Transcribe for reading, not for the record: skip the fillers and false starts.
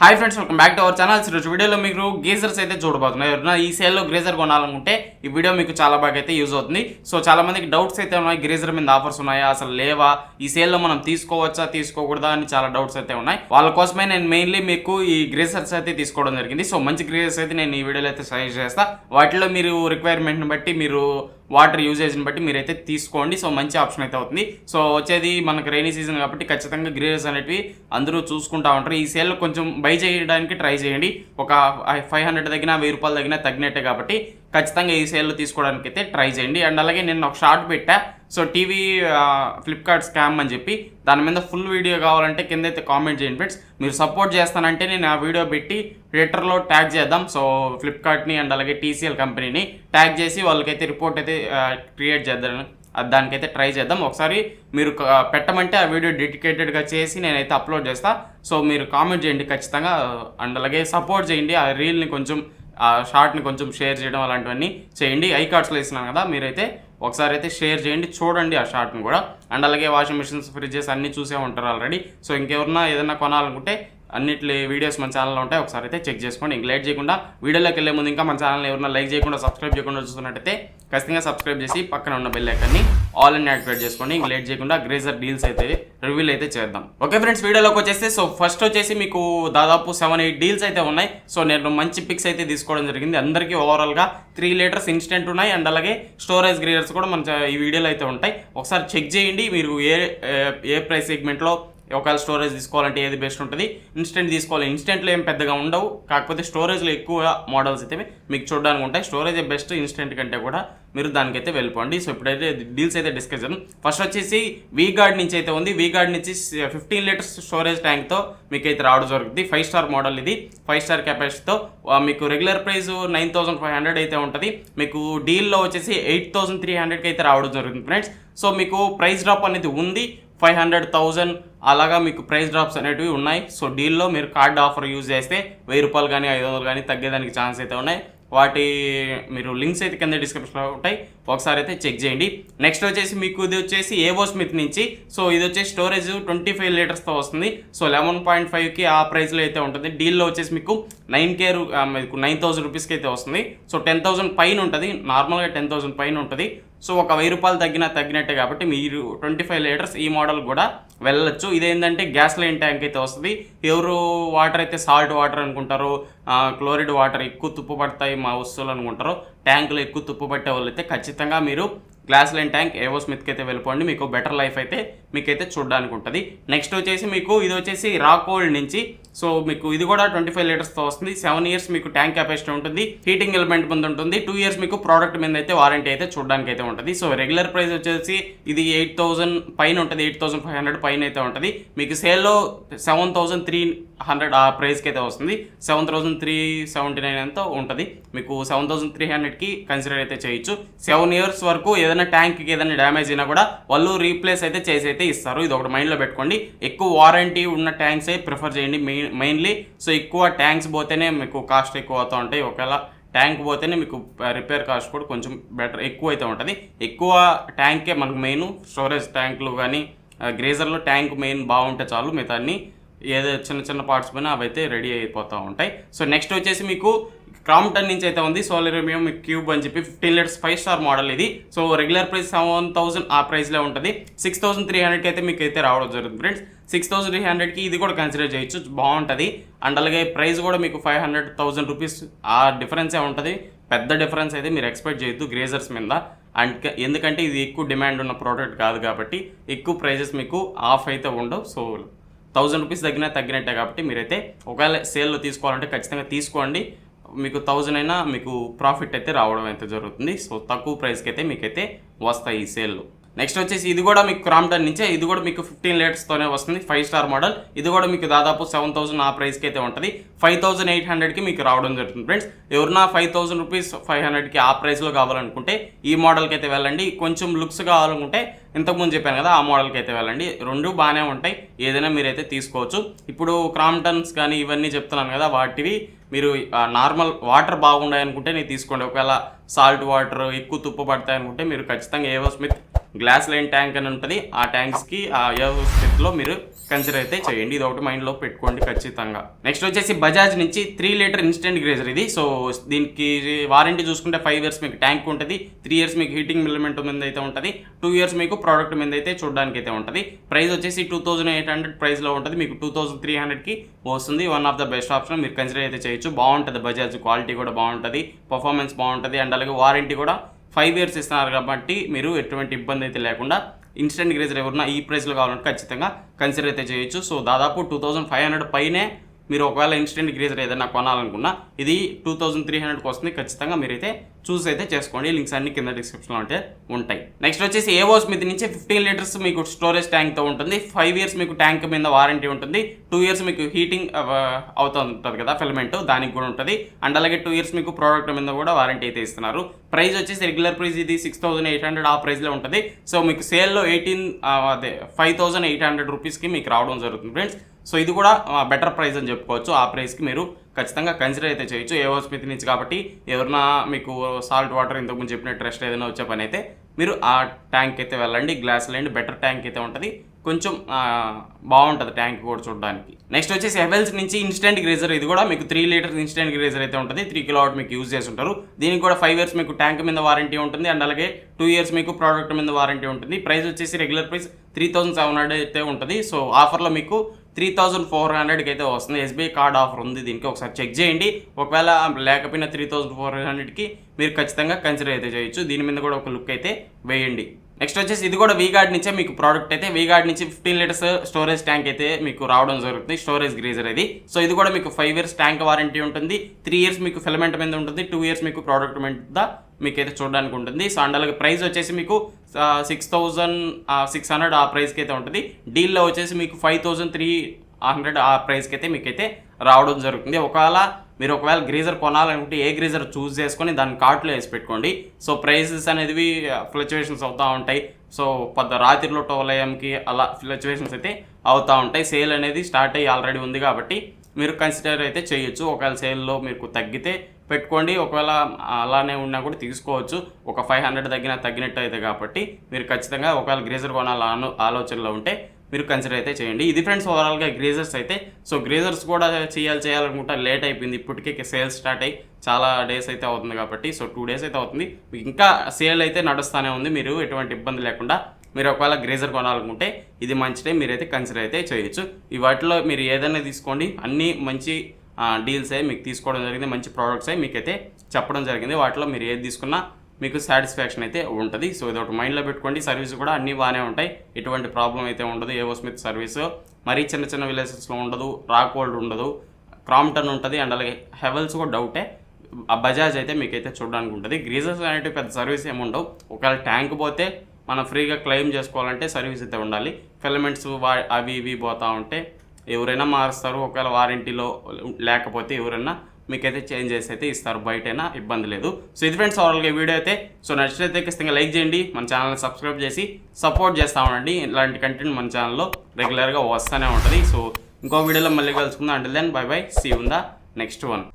Hi friends, welcome back to our channel. ఈరోజు వీడియోలో మీకు గీజర్స్ అయితే చూడబోతున్నాయి. ఎవరైనా ఈ సేల్లో గ్రేజర్ కొనాలనుకుంటే ఈ వీడియో మీకు చాలా బాగా అయితే యూజ్ అవుతుంది. సో చాలా మందికి డౌట్స్ అయితే ఉన్నాయి, గ్రేజర్ మీద ఆఫర్స్ ఉన్నాయా, అసలు లేవా, ఈ సేల్లో మనం తీసుకోవచ్చా తీసుకోకూడదా అని చాలా డౌట్స్ అయితే ఉన్నాయి. వాళ్ళ కోసమే నేను మెయిన్లీ మీకు ఈ గ్రేజర్స్ అయితే తీసుకోవడం జరిగింది. సో మంచి గ్రేజర్స్ అయితే నేను ఈ వీడియోలో అయితే సజెస్ట్ చేస్తా. వాటిలో మీరు రిక్వైర్మెంట్ని బట్టి, మీరు వాటర్ యూజేజ్ని బట్టి మీరైతే తీసుకోండి. సో మంచి ఆప్షన్ అయితే అవుతుంది. సో వచ్చేది మనకు రైనీ సీజన్ కాబట్టి ఖచ్చితంగా గ్రేజర్స్ అనేటివి అందరూ చూసుకుంటా ఉంటారు. ఈ సేల్లో కొంచెం బై చేయడానికి ట్రై చేయండి. ఒక 500 తగ్గినా 1000 రూపాయలు తగ్గినా తగ్గినట్టే కాబట్టి ఖచ్చితంగా ఈ సేల్లో తీసుకోవడానికి అయితే ట్రై చేయండి. అండ్ అలాగే నేను ఒక షార్ట్ పెట్టా, సో టీవీ ఫ్లిప్కార్ట్ స్కామ్ అని చెప్పి, దాని మీద ఫుల్ వీడియో కావాలంటే కింద అయితే కామెంట్ చేయండి ఫ్రెండ్స్. మీరు సపోర్ట్ చేస్తానంటే నేను ఆ వీడియో పెట్టి ట్విట్టర్లో ట్యాగ్ చేద్దాం. సో ఫ్లిప్కార్ట్ని అండ్ అలాగే టీసీఎల్ కంపెనీని ట్యాగ్ చేసి వాళ్ళకైతే రిపోర్ట్ అయితే క్రియేట్ చేద్దాం. దానికైతే ట్రై చేద్దాం. ఒకసారి మీరు పెట్టమంటే ఆ వీడియో డెడికేటెడ్గా చేసి నేనైతే అప్లోడ్ చేస్తా. సో మీరు కామెంట్ చేయండి ఖచ్చితంగా. అండ్ అలాగే సపోర్ట్ చేయండి. ఆ రీల్ని కొంచెం, ఆ షార్ట్ని కొంచెం షేర్ చేయడం అలాంటివన్నీ చేయండి. ఐ కార్డ్స్లో ఇస్తున్నాను కదా, మీరైతే ఒకసారి అయితే షేర్ చేయండి, చూడండి ఆ షార్ట్ని కూడా. అండ్ అలాగే వాషింగ్ మిషన్స్, ఫ్రిడ్జెస్ అన్నీ చూసే ఉంటారు ఆల్రెడీ. సో ఇంకెవరన్నా ఏదైనా కొనాలనుకుంటే అన్నిటి వీడియోస్ మన ఛానల్లో ఉంటాయి, ఒకసారి అయితే చెక్ చేసుకోండి. ఇంక లేట్ చేయకుండా వీడియోలోకి వెళ్ళే ముందు ఇంకా మన ఛానల్ ఎవరైనా లైక్ చేయకుండా, సబ్స్క్రైబ్ చేయకుండా చూస్తున్నట్టయితే ఖచ్చితంగా సబ్స్క్రైబ్ చేసి పక్కన ఉన్న బెల్ ఐకాన్ని ఆల్ అని యాక్టివేట్ చేసుకోండి. ఇంక లేట్ చేయకుండా గ్రేజర్ డీల్స్ అయితే రివ్యూలు అయితే చేద్దాం. ఓకే ఫ్రెండ్స్, వీడియోలోకి వచ్చేస్తే సో ఫస్ట్ వచ్చేసి మీకు దాదాపు 7-8 డీల్స్ అయితే ఉన్నాయి. సో నేను మంచి పిక్స్ అయితే తీసుకోవడం జరిగింది. అందరికీ ఓవరాల్గా 3 లీటర్స్ ఇన్స్టెంట్ ఉన్నాయి. అండ్ అలాగే స్టోరేజ్ గ్రేజర్స్ కూడా మన ఈ వీడియోలో అయితే ఉంటాయి. ఒకసారి చెక్ చేయండి. మీరు ఏ ప్రైస్ సెగ్మెంట్లో ఒకవేళ స్టోరేజ్ తీసుకోవాలంటే ఏది బెస్ట్ ఉంటుంది. ఇన్స్టెంట్ తీసుకోవాలి, ఇన్స్టెంట్లో ఏం పెద్దగా ఉండవు, కాకపోతే స్టోరేజ్లో ఎక్కువ మోడల్స్ అయితే మీకు చూడడానికి ఉంటాయి. స్టోరేజ్ బెస్ట్ ఇన్స్టెంట్ కంటే కూడా, మీరు దానికైతే వెళ్ళిపోండి. సో ఇప్పుడైతే డీల్స్ అయితే డిస్కస్ చేద్దాం. ఫస్ట్ వచ్చేసి వీగార్డ్ నుంచి అయితే ఉంది. వీగార్డ్ నుంచి 15 లీటర్స్ స్టోరేజ్ ట్యాంక్తో మీకు అయితే రావడం జరుగుతుంది. 5 స్టార్ మోడల్ ఇది, 5 స్టార్ కెపాసిటీతో. మీకు రెగ్యులర్ ప్రైస్ 9500 అయితే ఉంటుంది. మీకు డీల్లో వచ్చేసి 8300కి అయితే రావడం జరుగుతుంది ఫ్రెండ్స్. సో మీకు ప్రైస్ డ్రాప్ అనేది ఉంది. 500,000 అలాగా మీకు ప్రైస్ డ్రాప్స్ అనేటివి ఉన్నాయి. సో డీల్లో మీరు కార్డ్ ఆఫర్ యూజ్ చేస్తే 1000 రూపాయలు కానీ 500 కానీ తగ్గేదానికి ఛాన్స్ అయితే ఉన్నాయి. వాటి మీరు లింక్స్ అయితే కింద డిస్క్రిప్షన్లో ఉంటాయి, ఒకసారి అయితే చెక్ చేయండి. నెక్స్ట్ వచ్చేసి మీకు ఇది వచ్చేసి ఏవో స్మిత్ నుంచి. సో ఇది వచ్చేసి స్టోరేజ్ 25 లీటర్స్తో వస్తుంది. సో 11.5కి ఆ ప్రైస్లో అయితే ఉంటుంది. డీల్లో వచ్చేసి మీకు 9,000 రూపీస్కి అయితే వస్తుంది. సో 10,000 పైన ఉంటుంది, నార్మల్గా 10,000 పైన ఉంటుంది. సో ఒక 1000 రూపాయలు తగ్గినట్టే కాబట్టి మీరు 25 లీటర్స్ ఈ మోడల్ కూడా వెళ్ళొచ్చు. ఇదేంటంటే గ్యాస్ లైన్ ట్యాంక్ అయితే వస్తుంది. ఎవరు వాటర్ అయితే సాల్ట్ వాటర్ అనుకుంటారో, క్లోరైడ్ వాటర్ ఎక్కువ తుప్పు పడతాయి మా వస్తువులు అనుకుంటారో, ట్యాంకులు ఎక్కువ తుప్పు పట్టే వాళ్ళు అయితే ఖచ్చితంగా మీరు గ్లాస్ లైన్ ట్యాంక్ ఏవో స్మిత్కి అయితే వెళ్ళిపోండి. మీకు బెటర్ లైఫ్ అయితే మీకైతే చూడడానికి ఉంటుంది. నెక్స్ట్ వచ్చేసి మీకు ఇది వచ్చేసి రాకోల్డ్ నుంచి. సో మీకు ఇది కూడా 25 లీటర్స్తో వస్తుంది. 7 ఇయర్స్ మీకు ట్యాంక్ కెపాసిటీ ఉంటుంది. హీటింగ్ ఎలిమెంట్ ముందు ఉంటుంది. 2 ఇయర్స్ మీకు ప్రోడక్ట్ మీద అయితే వారంటీ అయితే చూడడానికి అయితే ఉంటుంది. సో రెగ్యులర్ ప్రైస్ వచ్చేసి ఇది 8,000 పైన ఉంటుంది, 8,500 పైన అయితే ఉంటుంది. మీకు సేల్లో 7,300 ఆ ప్రైస్కి అయితే వస్తుంది. 7,379 ఎంతో ఉంటుంది. మీకు 7,300కి కన్సిడర్ అయితే చేయొచ్చు. 7 ఇయర్స్ వరకు ఏదైనా ట్యాంక్కి ఏదైనా డ్యామేజ్ అయినా కూడా వాళ్ళు రీప్లేస్ అయితే చేసి అయితే ఇస్తారు. ఇది ఒకటి మైండ్లో పెట్టుకోండి. ఎక్కువ వారంటీ ఉన్న ట్యాంక్స్ ప్రిఫర్ చేయండి మెయిన్లీ. సో ఎక్కువ ట్యాంక్స్ పోతేనే మీకు కాస్ట్ ఎక్కువ అవుతూ ఉంటాయి. ఒకవేళ ట్యాంక్ పోతేనే మీకు రిపేర్ కాస్ట్ కూడా కొంచెం బెటర్ ఎక్కువ అయితే ఉంటుంది. ఎక్కువ ట్యాంకే మనకు మెయిన్. స్టోరేజ్ ట్యాంకులు కానీ గ్రేజర్లో ట్యాంక్ మెయిన్ బాగుంటే చాలు, మిగతా అన్ని ఏదో చిన్న పార్ట్స్ పైన అవి అయితే రెడీ అయిపోతూ ఉంటాయి. సో నెక్స్ట్ వచ్చేసి మీకు క్రాంప్టన్ నుంచి అయితే ఉంది. సోలరేమియం క్యూబ్ అని చెప్పి 15 లీటర్స్ 5 స్టార్ మోడల్ ఇది. సో రెగ్యులర్ ప్రైస్ 7,000 ఆ ప్రైస్లో ఉంటుంది. 6,300కి అయితే మీకు అయితే రావడం జరుగుతుంది ఫ్రెండ్స్. 6,300కి ఇది కూడా కన్సిడర్ చేయొచ్చు, బాగుంటుంది. అండ్ అలాగే ప్రైస్ కూడా మీకు 500,000 రూపీస్ ఆ డిఫరెన్సే ఉంటుంది. పెద్ద డిఫరెన్స్ అయితే మీరు ఎక్స్పెక్ట్ చేయొద్దు గ్రేజర్స్ మీద. అండ్ ఎందుకంటే ఇది ఎక్కువ డిమాండ్ ఉన్న ప్రోడక్ట్ కాదు కాబట్టి ఎక్కువ ప్రైజెస్ మీకు ఆఫ్ అయితే ఉండవు. సో 1000 రూపీస్ తగ్గినట్టే కాబట్టి మీరైతే ఒకవేళ సేల్లో తీసుకోవాలంటే ఖచ్చితంగా తీసుకోండి. మీకు 1000 అయినా మీకు ప్రాఫిట్ అయితే రావడం అయితే జరుగుతుంది. సో తక్కువ ప్రైస్కి అయితే మీకైతే వస్తాయి ఈ సేల్లో. నెక్స్ట్ వచ్చేసి ఇది కూడా మీకు క్రాంప్టన్ నుంచే. ఇది కూడా మీకు 15 లీటర్స్తోనే వస్తుంది. 5 స్టార్ మోడల్. ఇది కూడా మీకు దాదాపు 7,000 ఆ ప్రైస్కి అయితే ఉంటుంది. 5,800కి మీకు రావడం జరుగుతుంది ఫ్రెండ్స్. ఎవరన్నా 5,000 రూపీస్ 500కి ఆ ప్రైస్లో కావాలనుకుంటే ఈ మోడల్కి అయితే వెళ్ళండి. కొంచెం లుక్స్ కావాలనుకుంటే ఇంతకుముందు చెప్పాను కదా, ఆ మోడల్కి అయితే వెళ్ళండి. రెండు బాగానే ఉంటాయి, ఏదైనా మీరైతే తీసుకోవచ్చు. ఇప్పుడు క్రాంప్టన్స్ కానీ ఇవన్నీ చెప్తున్నాను కదా, వాటివి మీరు నార్మల్ వాటర్ బాగుండాయి అనుకుంటే నేను తీసుకోండి. ఒకవేళ సాల్ట్ వాటర్ ఎక్కువ తుప్పు పడతాయి అనుకుంటే మీరు ఖచ్చితంగా ఏవో స్మిత్ గ్లాస్ లైన్ ట్యాంక్ అని ఉంటుంది. ఆ ట్యాంక్స్కి ఆ స్థితిలో మీరు కన్సిడర్ అయితే చేయండి. ఇది ఒకటి మైండ్లో పెట్టుకోండి ఖచ్చితంగా. నెక్స్ట్ వచ్చేసి బజాజ్ నుంచి 3 లీటర్ ఇన్స్టెంట్ గ్రేజర్ ఇది. సో దీనికి వారంటీ చూసుకుంటే 5 ఇయర్స్ మీకు ట్యాంక్ ఉంటుంది, 3 ఇయర్స్ మీకు హీటింగ్ ఎలిమెంట్ మీద అయితే ఉంటుంది, 2 ఇయర్స్ మీకు ప్రోడక్ట్ మీద అయితే చూడడానికి అయితే ఉంటుంది. ప్రైస్ వచ్చేసి 2800 ప్రైస్లో ఉంటుంది, మీకు 2300కి వస్తుంది. One of the best option, మీరు కన్సిడర్ అయితే చేయొచ్చు. బాగుంటుంది బజాజ్, క్వాలిటీ కూడా బాగుంటుంది, పర్ఫార్మెన్స్ బాగుంటుంది, అండ్ అలాగే వారంటీ కూడా 5 ఇయర్స్ ఇస్తున్నారు కాబట్టి మీరు ఎటువంటి ఇబ్బంది అయితే లేకుండా ఇన్స్టెంట్ గ్రేజర్ ఎవరన్నా ఈ ప్రైస్లో కావాలంటే ఖచ్చితంగా కన్సిడర్ అయితే చేయొచ్చు. సో దాదాపు 2500 పైనే మీరు ఒకవేళ ఇన్స్టెంట్ గ్రేజర్ ఏదైనా కొనాలనుకున్నా ఇది 2300కి వస్తుంది. ఖచ్చితంగా మీరైతే చూస్ అయితే చేసుకోండి. లింక్స్ అన్ని కింద డిస్క్రిప్షన్లో అంటే ఉంటాయి. నెక్స్ట్ వచ్చేసి ఏవో స్మిత్ నుంచి 15 లీటర్స్ మీకు స్టోరేజ్ ట్యాంక్తో ఉంటుంది. 5 ఇయర్స్ మీకు ట్యాంక్ మీద వారంటీ ఉంటుంది, 2 ఇయర్స్ మీకు హీటింగ్ అవుతూ ఉంటుంది కదా ఫిలమెంట్, దానికి కూడా ఉంటుంది. అండ్ అలాగే 2 ఇయర్స్ మీకు ప్రోడక్ట్ మీద కూడా వారంటీ అయితే ఇస్తున్నారు. ప్రైస్ వచ్చేసి రెగ్యులర్ ప్రైస్ ఇది 6800 ఆ ప్రైస్లో ఉంటుంది. సో మీకు సేల్లో 5800 రూపీస్కి మీకు రావడం జరుగుతుంది ఫ్రెండ్స్. సో ఇది కూడా బెటర్ ప్రైస్ అని చెప్పుకోవచ్చు. ఆ ప్రైస్కి మీరు ఖచ్చితంగా కన్సిడర్ అయితే చేయొచ్చు. ఏవో స్మిత్ నుంచి కాబట్టి ఎవరైనా మీకు సాల్ట్ వాటర్ ఇంతకుముందు చెప్పినట్టు రెస్ట్ ఏదైనా వచ్చే పని అయితే మీరు ఆ ట్యాంక్ అయితే వెళ్ళండి. గ్లాస్ లైన్ బెటర్ ట్యాంక్ అయితే ఉంటుంది, కొంచెం బాగుంటుంది ట్యాంక్ కూడా చూడడానికి. నెక్స్ట్ వచ్చేసి హెవెల్స్ నుంచి ఇన్స్టెంట్ గ్రేజర్. ఇది కూడా మీకు 3 లీటర్స్ ఇన్స్టెంట్ గ్రేజర్ అయితే ఉంటుంది. 3 కిలోవాట్ మీకు యూజ్ చేసి ఉంటారు. దీనికి కూడా 5 ఇయర్స్ మీకు ట్యాంక్ మీద వారంటీ ఉంటుంది, అండ్ అలాగే 2 ఇయర్స్ మీకు ప్రోడక్ట్ మీద వారంటీ ఉంటుంది. ప్రైస్ వచ్చేసి రెగ్యులర్ ప్రైస్ 3700 అయితే ఉంటుంది. సో ఆఫర్లో మీకు 3400కి అయితే వస్తుంది. ఎస్బీఐ కార్డ్ ఆఫర్ ఉంది దీనికి, ఒకసారి చెక్ చేయండి. ఒకవేళ లేకపోయినా 3400కి మీరు ఖచ్చితంగా కన్సిడర్ అయితే చేయొచ్చు. దీని మీద కూడా ఒక లుక్ అయితే వేయండి. నెక్స్ట్ వచ్చేసి ఇది కూడా వీగార్డ్ నుంచే మీకు ప్రోడక్ట్ అయితే, వీగార్డ్ నుంచి 15 లీటర్స్ స్టోరేజ్ ట్యాంక్ అయితే మీకు రావడం జరుగుతుంది, స్టోరేజ్ గ్రేజర్ ఇది. సో ఇది కూడా మీకు 5 ఇయర్స్ ట్యాంక్ వారంటీ ఉంటుంది, 3 ఇయర్స్ మీకు ఫిలమెంట్ మీద ఉంటుంది, 2 ఇయర్స్ మీకు ప్రోడక్ట్ మీద మీకైతే చూడడానికి ఉంటుంది. సో అండ్ అలాగే ప్రైస్ వచ్చేసి మీకు 6600 ఆ ప్రైస్కి అయితే ఉంటుంది. డీల్లో వచ్చేసి మీకు 5300 ఆ ప్రైస్కి అయితే మీకైతే రావడం జరుగుతుంది. ఒకవేళ గ్రేజర్ కొనాలనుకుంటే ఏ గ్రేజర్ చూస్ చేసుకొని దాన్ని కార్ట్లో వేసి పెట్టుకోండి. సో ప్రైసెస్ అనేవి ఫ్లక్చువేషన్స్ అవుతూ ఉంటాయి. సో రాత్రిలో 12 AM అలా ఫ్లక్చువేషన్స్ అయితే అవుతూ ఉంటాయి. సేల్ అనేది స్టార్ట్ అయ్యి ఆల్రెడీ ఉంది కాబట్టి మీరు కన్సిడర్ అయితే చేయొచ్చు. ఒకవేళ సేల్లో మీకు తగ్గితే పెట్టుకోండి, ఒకవేళ అలానే ఉన్నా కూడా తీసుకోవచ్చు. ఒక 500 తగ్గినట్టు అయితే కాబట్టి మీరు ఖచ్చితంగా ఒకవేళ గ్రేజర్ కొనాలని ఆలోచనలో ఉంటే మీరు కన్సిడర్ అయితే చేయండి. ఇది ఫ్రెండ్స్ ఓవరాల్గా గ్రేజర్స్ అయితే. సో గ్రేజర్స్ కూడా చేయాలనుకుంటా లేట్ అయిపోయింది, ఇప్పటికే సేల్స్ స్టార్ట్ అయ్యి చాలా డేస్ అయితే అవుతుంది కాబట్టి. సో 2 డేస్ అయితే అవుతుంది, ఇంకా సేల్ అయితే నడుస్తూనే ఉంది. మీరు ఎటువంటి ఇబ్బంది లేకుండా మీరు ఒకవేళ గ్రేజర్ కొనాలనుకుంటే ఇది మంచి టైం, మీరైతే కన్సిడర్ అయితే చేయొచ్చు. ఈ వాటిలో మీరు ఏదైనా తీసుకోండి, అన్నీ మంచి డీల్స్ అయ్యి మీకు తీసుకోవడం జరిగింది, మంచి ప్రోడక్ట్స్ అయ్యి మీకైతే చెప్పడం జరిగింది. వాటిలో మీరు ఏది తీసుకున్నా మీకు సాటిస్ఫాక్షన్ అయితే ఉంటుంది. సో ఇది ఒకటి మైండ్లో పెట్టుకోండి. సర్వీస్ కూడా అన్నీ బాగానే ఉంటాయి, ఎటువంటి ప్రాబ్లం అయితే ఉండదు. ఏవో స్మిత్ సర్వీస్ మరీ చిన్న విలేజెస్లో ఉండదు, రాకోల్డ్ ఉండదు, క్రాంప్టన్ ఉంటుంది, అండ్ అలాగే హెవెల్స్ కూడా డౌటే. ఆ బజాజ్ అయితే మీకైతే చూడడానికి ఉంటుంది. గ్రేజర్స్ అనేవి పెద్ద సర్వీస్ ఏమి ఉండవు. ఒకవేళ ట్యాంక్ పోతే మనం ఫ్రీగా క్లెయిమ్ చేసుకోవాలంటే సర్వీస్ అయితే ఉండాలి. ఫిలమెంట్స్ అవి ఇవి పోతూ ఉంటే ఎవరైనా మారుస్తారు. ఒకవేళ వారంటీలో లేకపోతే ఎవరైనా మీకైతే చేంజ్ చేసి అయితే ఇస్తారు, బయటైనా ఇబ్బంది లేదు. సో ఇది ఫ్రెండ్స్ ఓవరాల్గా వీడియో అయితే. సో నచ్చినైతే ఖచ్చితంగా లైక్ చేయండి, మన ఛానల్ని సబ్స్క్రైబ్ చేసి సపోర్ట్ చేస్తూ ఉండండి. ఇలాంటి కంటెంట్ మన ఛానల్లో రెగ్యులర్గా వస్తూనే ఉంటుంది. సో ఇంకో వీడియోలో మళ్ళీ కలుసుకుందాం. Until then bye bye, see you in the next one.